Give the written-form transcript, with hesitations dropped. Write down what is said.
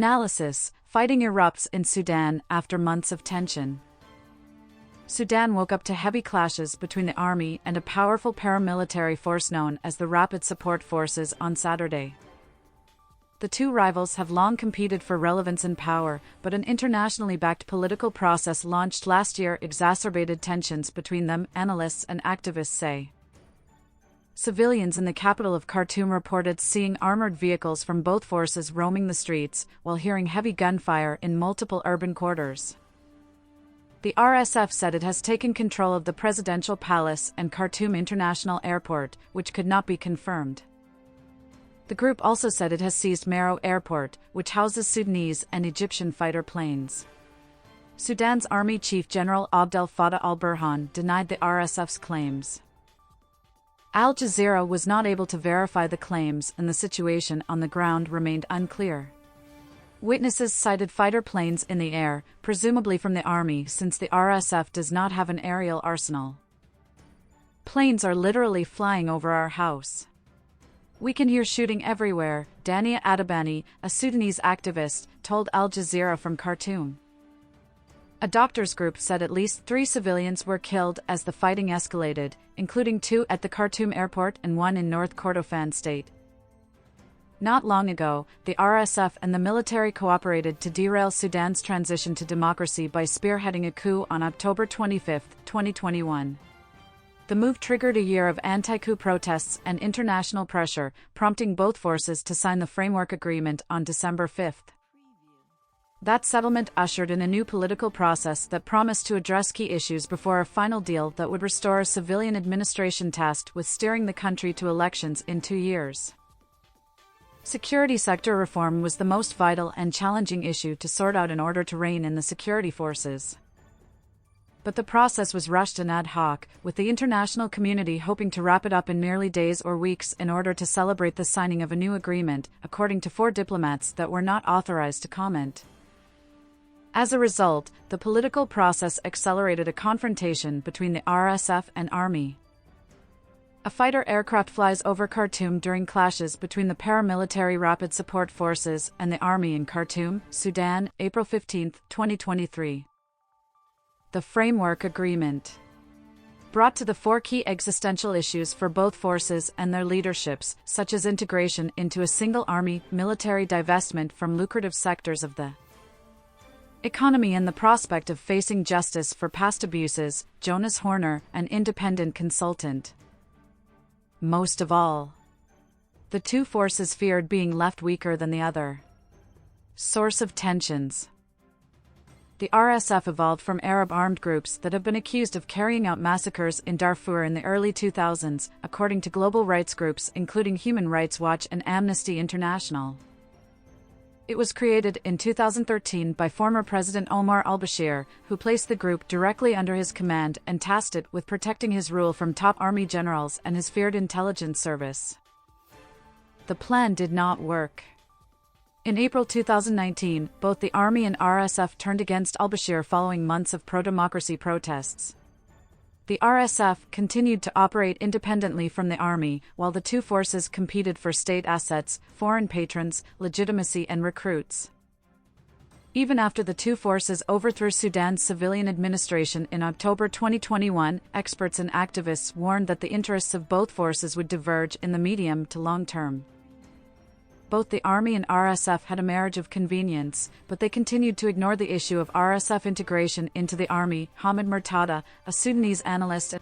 Analysis: Fighting erupts in Sudan after months of tension. Sudan woke up to heavy clashes between the army and a powerful paramilitary force known as the Rapid Support Forces on Saturday. The two rivals have long competed for relevance and power, but an internationally backed political process launched last year exacerbated tensions between them, analysts and activists say. Civilians in the capital of Khartoum reported seeing armored vehicles from both forces roaming the streets, while hearing heavy gunfire in multiple urban quarters. The RSF said it has taken control of the presidential palace and Khartoum International Airport, which could not be confirmed. The group also said it has seized Merowe Airport, which houses Sudanese and Egyptian fighter planes. Sudan's Army Chief General Abdel Fattah al-Burhan denied the RSF's claims. Al Jazeera was not able to verify the claims, and the situation on the ground remained unclear. Witnesses cited fighter planes in the air, presumably from the army, since the RSF does not have an aerial arsenal. "Planes are literally flying over our house. We can hear shooting everywhere," Dania Adabani, a Sudanese activist, told Al Jazeera from Khartoum. A doctors group said at least 3 civilians were killed as the fighting escalated, including 2 at the Khartoum airport and 1 in North Kordofan state. Not long ago, the RSF and the military cooperated to derail Sudan's transition to democracy by spearheading a coup on October 25, 2021. The move triggered a year of anti-coup protests and international pressure, prompting both forces to sign the framework agreement on December 5. That settlement ushered in a new political process that promised to address key issues before a final deal that would restore a civilian administration tasked with steering the country to elections in 2 years. Security sector reform was the most vital and challenging issue to sort out in order to rein in the security forces. But the process was rushed and ad hoc, with the international community hoping to wrap it up in merely days or weeks in order to celebrate the signing of a new agreement, according to 4 diplomats that were not authorized to comment. As a result, the political process accelerated a confrontation between the RSF and army. A fighter aircraft flies over Khartoum during clashes between the paramilitary Rapid Support Forces and the army in Khartoum, Sudan, April 15, 2023. The Framework Agreement. Brought to the 4 key existential issues for both forces and their leaderships, such as integration into a single army, military divestment from lucrative sectors of the economy, and the prospect of facing justice for past abuses, Jonas Horner, an independent consultant. Most of all, the two forces feared being left weaker than the other. Source of tensions. The RSF evolved from Arab armed groups that have been accused of carrying out massacres in Darfur in the early 2000s, according to global rights groups including Human Rights Watch and Amnesty International. It was created in 2013 by former President Omar al-Bashir, who placed the group directly under his command and tasked it with protecting his rule from top army generals and his feared intelligence service. The plan did not work. In April 2019, both the army and RSF turned against al-Bashir following months of pro-democracy protests. The RSF continued to operate independently from the army, while the two forces competed for state assets, foreign patrons, legitimacy and recruits. Even after the two forces overthrew Sudan's civilian administration in October 2021, experts and activists warned that the interests of both forces would diverge in the medium to long term. Both the army and RSF had a marriage of convenience, but they continued to ignore the issue of RSF integration into the army. Hamid Murtada, a Sudanese analyst